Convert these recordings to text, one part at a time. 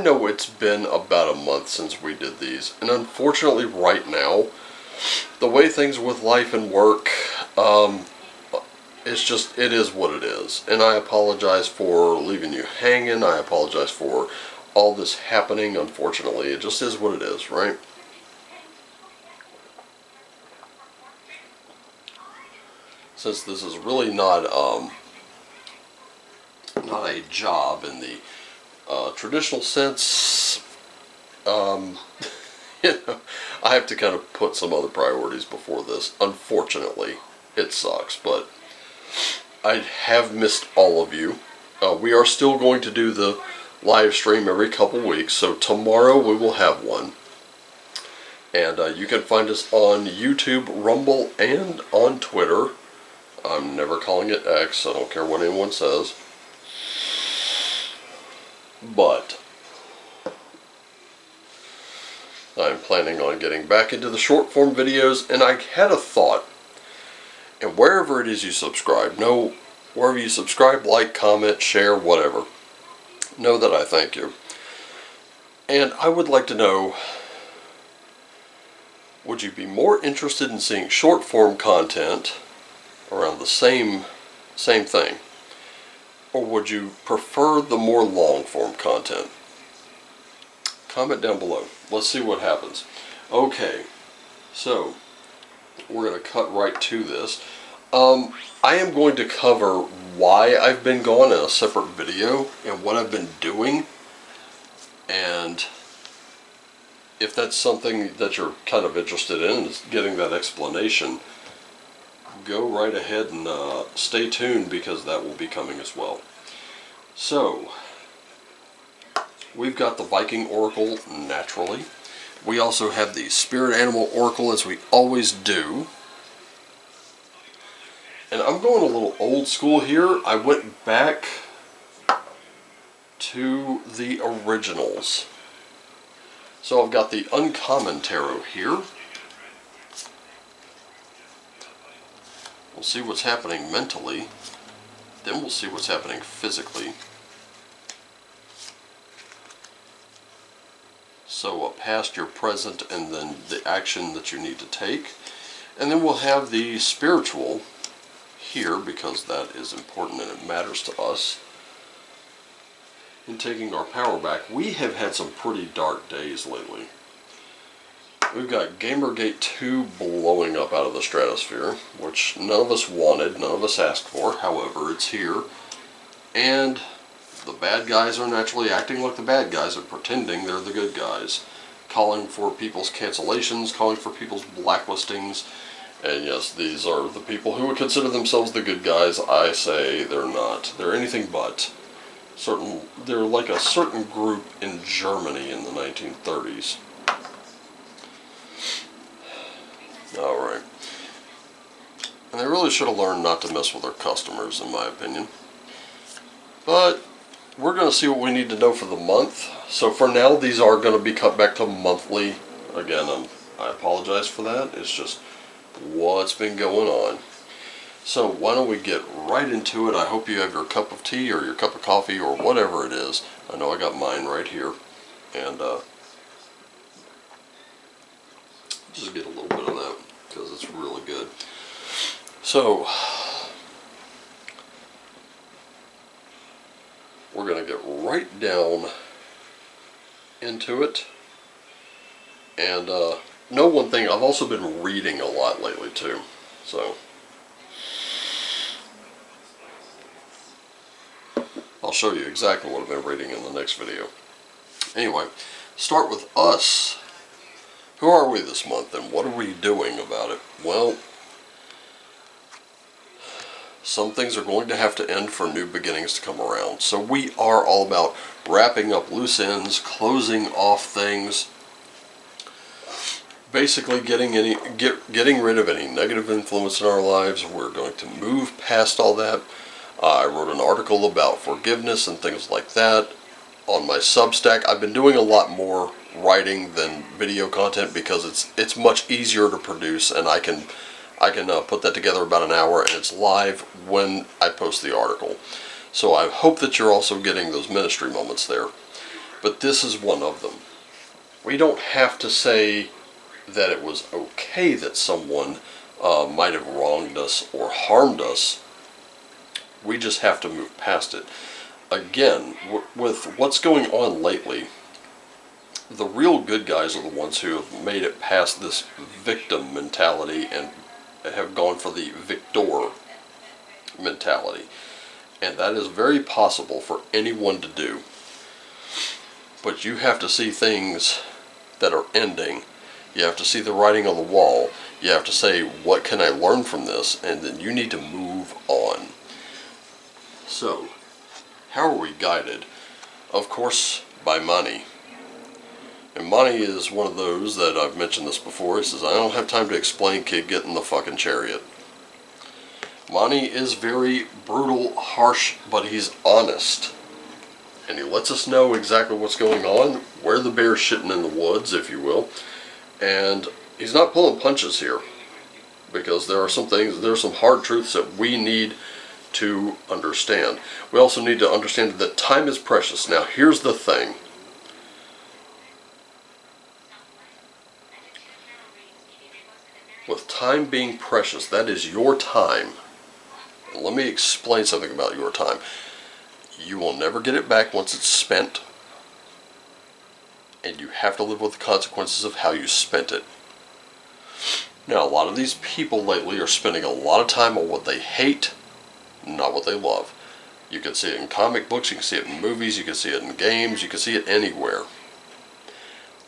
know it's been about a month since we did these, and unfortunately right now, the way things with life and work, it's just, it is what it is. And I apologize for leaving you hanging. I apologize for all this happening. Unfortunately, it just is what it is, right? Since this is really not a job in the traditional sense, you know, I have to kind of put some other priorities before this. Unfortunately, it sucks, but I have missed all of you. We are still going to do the live stream every couple weeks, so tomorrow we will have one. And you can find us on YouTube, Rumble, and on Twitter. I'm never calling it X, I don't care what anyone says. But I'm planning on getting back into the short form videos, and I had a thought. And wherever it is you subscribe, wherever you subscribe, like, comment, share, whatever, know that I thank you. And I would like to know, would you be more interested in seeing short form content around the same thing? Or would you prefer the more long form content? Comment down below. Let's see what happens. Okay, so we're going to cut right to this. I am going to cover why I've been gone in a separate video and what I've been doing. And if that's something that you're kind of interested in, is getting that explanation, go right ahead and stay tuned, because that will be coming as well. So, we've got the Viking Oracle naturally. We also have the Spirit Animal Oracle, as we always do. And I'm going a little old school here. I went back to the originals. So I've got the Uncommon Tarot here. We'll see what's happening mentally. Then we'll see what's happening physically. So past, your present, and then the action that you need to take. And then we'll have the spiritual here, because that is important and it matters to us in taking our power back. We have had some pretty dark days lately. We've got Gamergate 2 blowing up out of the stratosphere, which none of us wanted, none of us asked for. However, it's here. And the bad guys are naturally acting like the bad guys and pretending they're the good guys. Calling for people's cancellations, calling for people's blacklistings. And yes, these are the people who would consider themselves the good guys. I say they're not. They're anything but. They're like a certain group in Germany in the 1930s. Alright. And they really should have learned not to mess with their customers, in my opinion. But we're going to see what we need to know for the month. So for now, these are going to be cut back to monthly. Again, I apologize for that. It's just what's been going on. So why don't we get right into it. I hope you have your cup of tea or your cup of coffee or whatever it is. I know I got mine right here. And just get a little bit of that, because it's really good. So we're going to get right down into it. And know one thing, I've also been reading a lot lately too. So I'll show you exactly what I've been reading in the next video. Anyway, start with us. Who are we this month, and what are we doing about it? Well, some things are going to have to end for new beginnings to come around. So we are all about wrapping up loose ends, closing off things, basically getting rid of any negative influence in our lives. We're going to move past all that. I wrote an article about forgiveness and things like that on my Substack. I've been doing a lot more writing than video content, because it's much easier to produce, and I can put that together about an hour, and it's live when I post the article. So I hope that you're also getting those ministry moments there. but this is one of them. We don't have to say that it was okay that someone might have wronged us or harmed us. We just have to move past it. Again, with what's going on lately, the real good guys are the ones who have made it past this victim mentality and have gone for the victor mentality. And that is very possible for anyone to do. But you have to see things that are ending. You have to see the writing on the wall. You have to say, what can I learn from this? And then you need to move on. So, how are we guided? Of course, by money. And money is one of those that I've mentioned this before. He says, I don't have time to explain, kid, get in the fucking chariot. Money is very brutal, harsh, but he's honest. And he lets us know exactly what's going on, where the bear's shitting in the woods, if you will. And he's not pulling punches here. Because there are some things, there are some hard truths that we need to understand. We also need to understand that time is precious. Now, here's the thing. With time being precious, that is your time. And let me explain something about your time. You will never get it back once it's spent. And you have to live with the consequences of how you spent it. Now, a lot of these people lately are spending a lot of time on what they hate, not what they love. You can see it in comic books, you can see it in movies, you can see it in games, you can see it anywhere.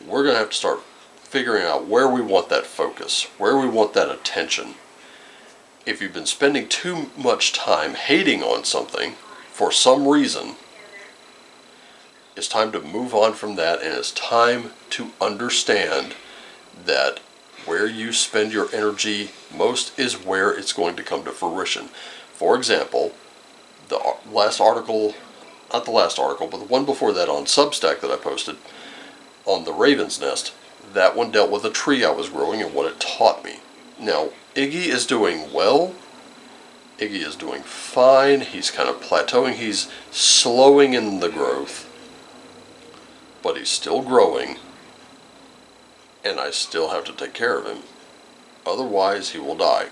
We're going to have to start figuring out where we want that focus, where we want that attention. If you've been spending too much time hating on something for some reason, it's time to move on from that, and it's time to understand that where you spend your energy most is where it's going to come to fruition. For example, the last article, not the last article, but the one before that on Substack that I posted on the Raven's Nest, that one dealt with a tree I was growing and what it taught me. Now, Iggy is doing well. Iggy is doing fine. He's kind of plateauing. He's slowing in the growth. But he's still growing. And I still have to take care of him. Otherwise, he will die.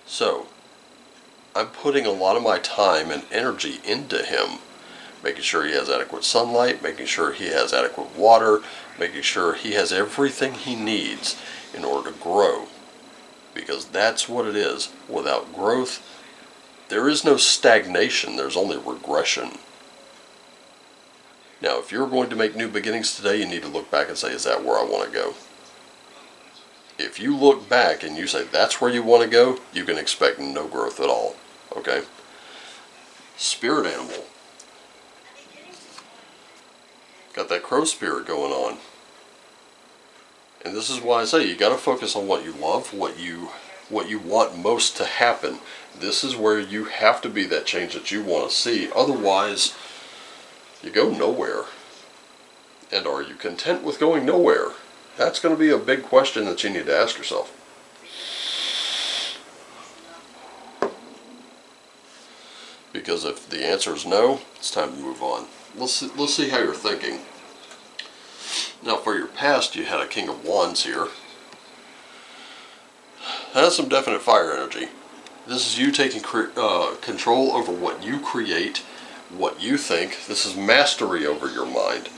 So, I'm putting a lot of my time and energy into him. Making sure he has adequate sunlight, making sure he has adequate water, making sure he has everything he needs in order to grow. Because that's what it is. Without growth, there is no stagnation, there's only regression. Now, if you're going to make new beginnings today, you need to look back and say, is that where I want to go? If you look back and you say that's where you want to go, you can expect no growth at all. Okay? Spirit animal. Got that crow spirit going on. And this is why I say you got to focus on what you love, what you want most to happen. This is where you have to be that change that you want to see. Otherwise, you go nowhere. And are you content with going nowhere? That's going to be a big question that you need to ask yourself. Because if the answer is no, it's time to move on. Let's see how you're thinking. Now, for your past, you had a King of Wands here. That has some definite fire energy. This is you taking control over what you create, what you think. This is mastery over your mind.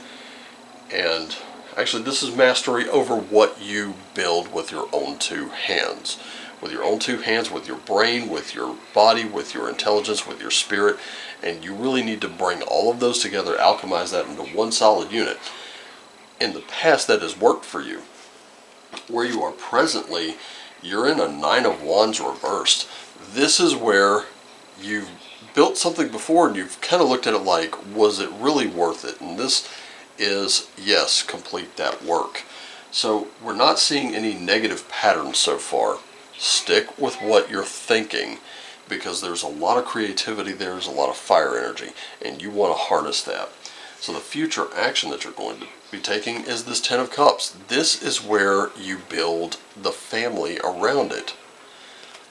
And actually, this is mastery over what you build with your own two hands. With your own two hands, with your brain, with your body, with your intelligence, with your spirit. And you really need to bring all of those together, alchemize that into one solid unit. In the past, that has worked for you. Where you are presently, you're in a Nine of Wands reversed. This is where you've built something before and you've kind of looked at it like, was it really worth it? And this is, yes, complete that work. So we're not seeing any negative patterns so far. Stick with what you're thinking, because there's a lot of creativity, there's a lot of fire energy, and you want to harness that. So the future action that you're going to be taking is this Ten of Cups. This is where you build the family around it.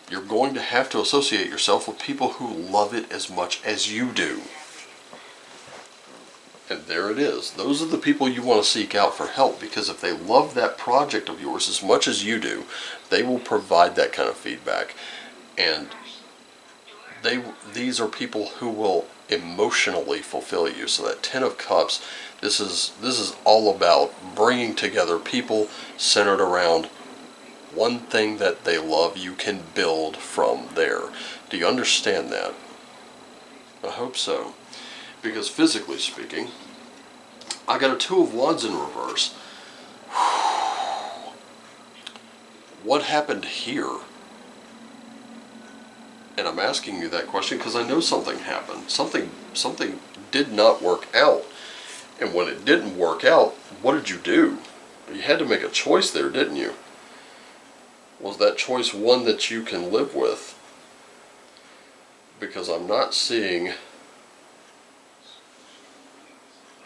You're going to have to associate yourself with people who love it as much as you do. And there it is. Those are the people you want to seek out for help, because if they love that project of yours as much as you do, they will provide that kind of feedback. And these are people who will emotionally fulfill you. So that Ten of Cups, this is all about bringing together people centered around one thing that they love. You can build from there. Do you understand that? I hope so. Because physically speaking, I got a Two of Wands in reverse. What happened here? And I'm asking you that question because I know something happened. Something did not work out. And when it didn't work out, what did you do? You had to make a choice there, didn't you? Was that choice one that you can live with? Because I'm not seeing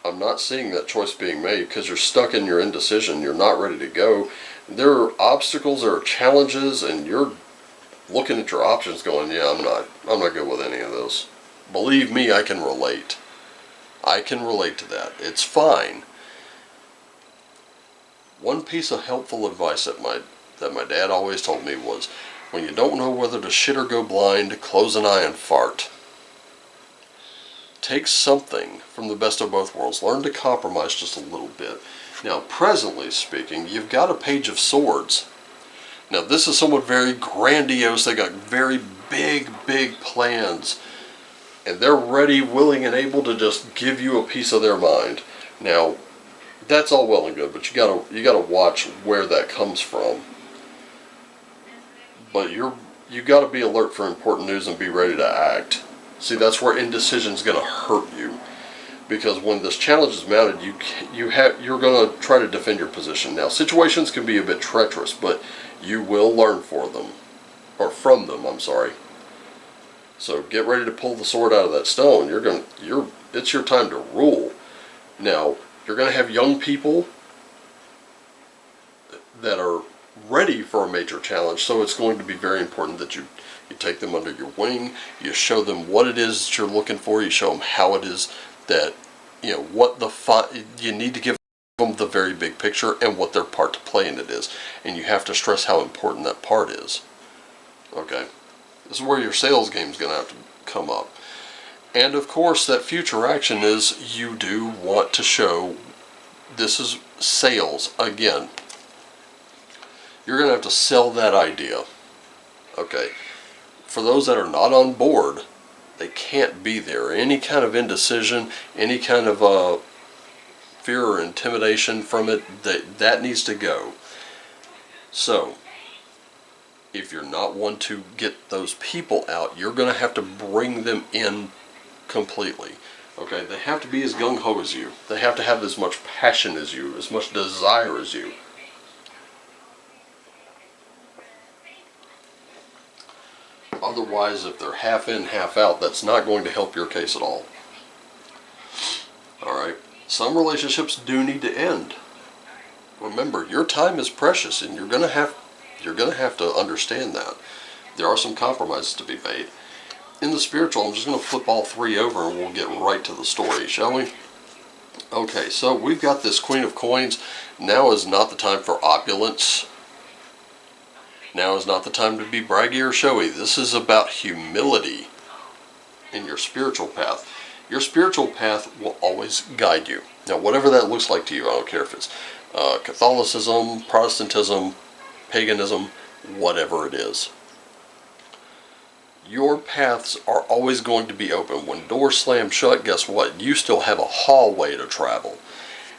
that choice being made, because you're stuck in your indecision. You're not ready to go. There are obstacles, there are challenges, and you're looking at your options going, yeah, I'm not good with any of this. Believe me, I can relate. I can relate to that. It's fine. One piece of helpful advice that my dad always told me was, when you don't know whether to shit or go blind, close an eye and fart. Take something from the best of both worlds. Learn to compromise just a little bit. Now, presently speaking, you've got a Page of Swords. Now, this is someone very grandiose. They got very big plans. And they're ready, willing, and able to just give you a piece of their mind. Now, that's all well and good, but you gotta watch where that comes from. But you gotta be alert for important news and be ready to act. See, that's where indecision is going to hurt you, because when this challenge is mounted, you're going to try to defend your position. Now, situations can be a bit treacherous, but you will learn from them. I'm sorry. So get ready to pull the sword out of that stone. It's your time to rule. Now, you're going to have young people that are ready for a major challenge, so it's going to be very important that you take them under your wing. You show them what it is that you're looking for. You show them how it is that, you need to give them the very big picture and what their part to play in it is. And you have to stress how important that part is. Okay? This is where your sales game is going to have to come up. And of course, that future action is, you do want to show, this is sales again. You're going to have to sell that idea. Okay? For those that are not on board, they can't be there. Any kind of indecision, any kind of fear or intimidation from it, that needs to go. So, if you're not one to get those people out, you're going to have to bring them in completely. Okay? They have to be as gung-ho as you. They have to have as much passion as you, as much desire as you. Otherwise, if they're half in, half out, that's not going to help your case at all. Alright? Some relationships do need to end. Remember, your time is precious, and you're going to have to understand that. There are some compromises to be made. In the spiritual, I'm just going to flip all three over and we'll get right to the story, shall we? Okay, so we've got this Queen of Coins. Now is not the time for opulence. Now is not the time to be braggy or showy. This is about humility in your spiritual path. Your spiritual path will always guide you. Now, whatever that looks like to you, I don't care if it's Catholicism, Protestantism, paganism, whatever it is. Your paths are always going to be open. When doors slam shut, guess what? You still have a hallway to travel.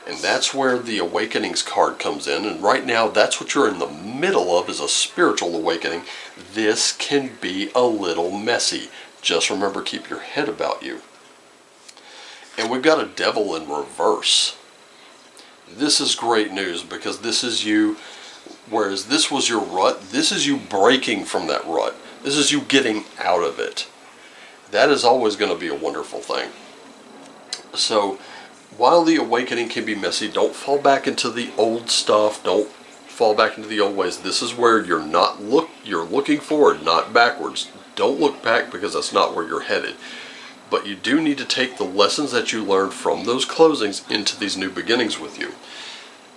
And that's where the Awakenings card comes in. And right now, that's what you're in the middle of, is a spiritual awakening. This can be a little messy. Just remember, keep your head about you. And we've got a Devil in reverse. This is great news, because this is you, whereas this was your rut, this is you breaking from that rut. This is you getting out of it. That is always going to be a wonderful thing. So, while the awakening can be messy, don't fall back into the old stuff. Don't fall back into the old ways. This is where you're looking forward, not backwards. Don't look back, because that's not where you're headed. but you do need to take the lessons that you learned from those closings into these new beginnings with you.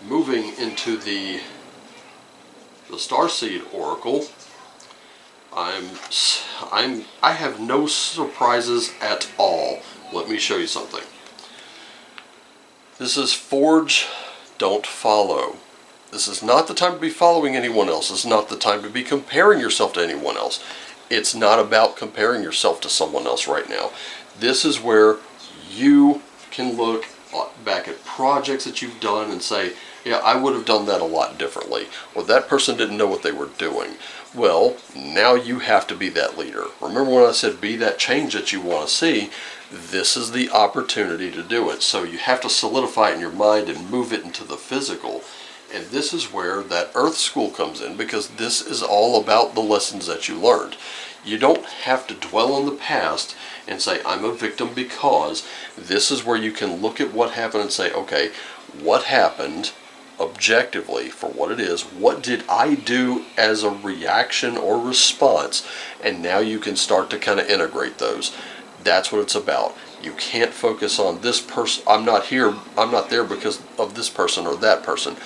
Moving into the Starseed Oracle, I have no surprises at all. Let me show you something. This is Forge, don't follow. This is not the time to be following anyone else. This is not the time to be comparing yourself to anyone else. It's not about comparing yourself to someone else right now. This is where you can look back at projects that you've done and say, yeah, I would have done that a lot differently. Or that person didn't know what they were doing. Well, now you have to be that leader. Remember when I said be that change that you want to see? This is the opportunity to do it. So you have to solidify it in your mind and move it into the physical. And this is where that Earth School comes in, because this is all about the lessons that you learned. You don't have to dwell on the past and say, I'm a victim, because this is where you can look at what happened and say, okay, what happened objectively for what it is? What did I do as a reaction or response? And now you can start to kind of integrate those. That's what it's about. You can't focus on this person. I'm not here, I'm not there because of this person or that person.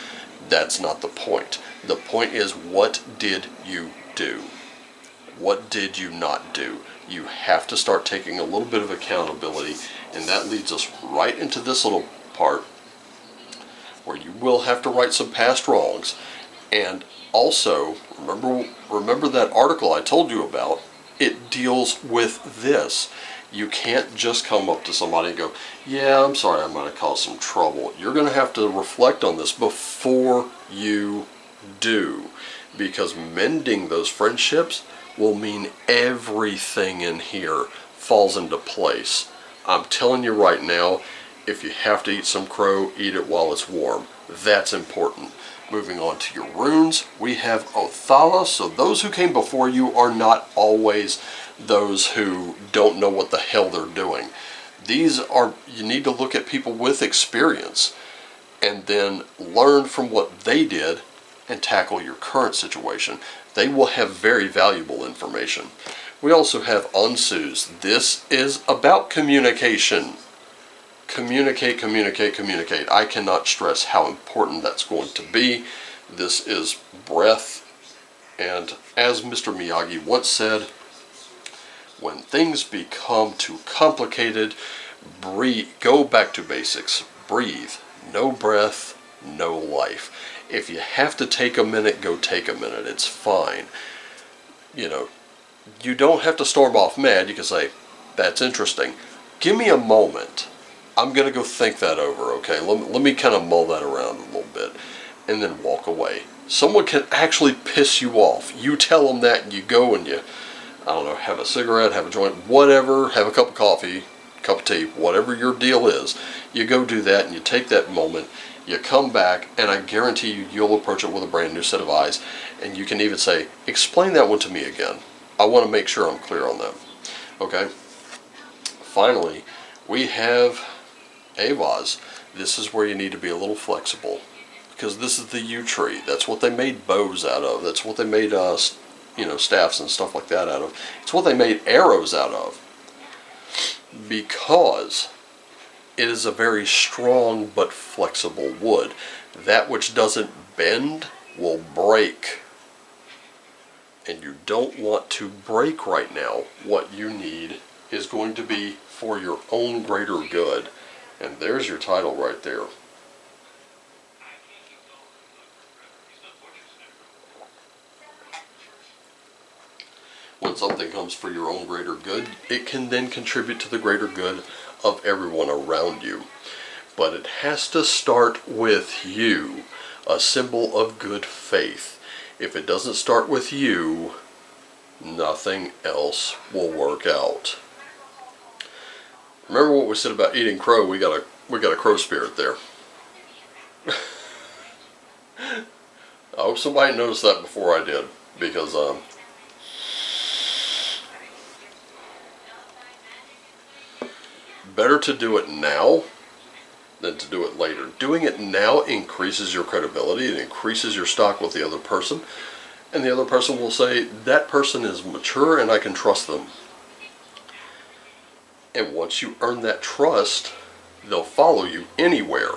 That's not the point. The point is, what did you do? What did you not do? You have to start taking a little bit of accountability, and that leads us right into this little part where you will have to right some past wrongs. And also, remember that article I told you about? It deals with this. You can't just come up to somebody and go, yeah, I'm sorry, I might have caused some trouble. You're going to have to reflect on this before you do, because mending those friendships will mean everything in here falls into place. I'm telling you right now, if you have to eat some crow, eat it while it's warm. That's important. Moving on to your runes, we have Othala. So those who came before you are not always those who don't know what the hell they're doing. These are, you need to look at people with experience and then learn from what they did and tackle your current situation. They will have very valuable information. We also have Unsus. This is about communication. Communicate, communicate, communicate. I cannot stress how important that's going to be. This is breath. And as Mr. Miyagi once said, when things become too complicated, breathe. Go back to basics. Breathe. No breath, no life. If you have to take a minute, go take a minute. It's fine. You know, you don't have to storm off mad. You can say, that's interesting. Give me a moment. I'm going to go think that over, okay? Let me kind of mull that around a little bit, and then walk away. Someone can actually piss you off. You tell them that, and you go and you, I don't know, have a cigarette, have a joint, whatever, have a cup of coffee, cup of tea, whatever your deal is. You go do that, and you take that moment, you come back, and I guarantee you, you'll approach it with a brand new set of eyes, and you can even say, explain that one to me again. I want to make sure I'm clear on that. Okay? Finally, we have Avaz. This is where you need to be a little flexible, because this is the yew tree. That's what they made bows out of. That's what they made staffs and stuff like that out of. It's what they made arrows out of, because it is a very strong but flexible wood. That which doesn't bend will break, and you don't want to break right now. What you need is going to be for your own greater good. And there's your title right there. When something comes for your own greater good, it can then contribute to the greater good of everyone around you. But it has to start with you, a symbol of good faith. If it doesn't start with you, nothing else will work out. Remember what we said about eating crow? We got a crow spirit there. I hope somebody noticed that before I did, because better to do it now than to do it later. Doing it now increases your credibility. It increases your stock with the other person, and the other person will say, that person is mature and I can trust them. And once you earn that trust, they'll follow you anywhere.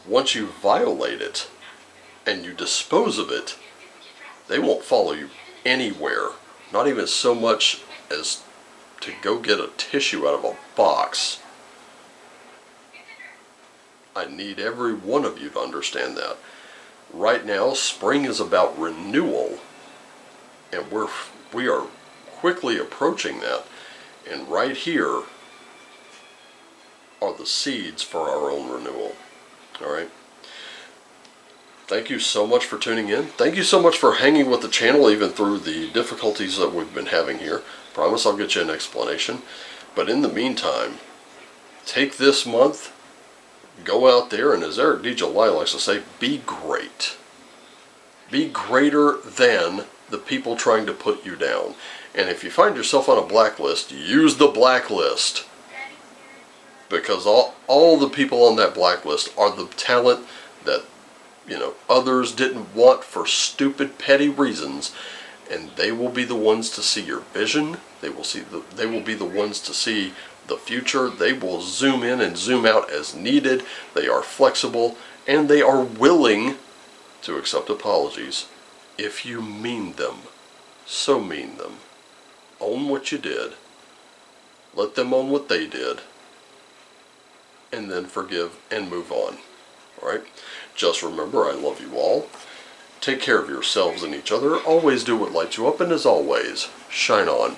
Once you violate it and you dispose of it, they won't follow you anywhere. Not even so much as to go get a tissue out of a box. I need every one of you to understand that. Right now, spring is about renewal, and we are quickly approaching that. And right here are the seeds for our own renewal. All right. Thank you so much for tuning in. Thank you so much for hanging with the channel even through the difficulties that we've been having here. Promise I'll get you an explanation. But in the meantime, take this month, go out there, and as Eric D. July likes to say, be great. Be greater than the people trying to put you down. And if you find yourself on a blacklist, use the blacklist. Because all the people on that blacklist are the talent that, others didn't want for stupid, petty reasons. And they will be the ones to see your vision. They will be the ones to see the future. They will zoom in and zoom out as needed. They are flexible, and they are willing to accept apologies if you mean them. So mean them. Own what you did. Let them own what they did. And then forgive and move on. Alright? Just remember, I love you all. Take care of yourselves and each other. Always do what lights you up, and as always, shine on.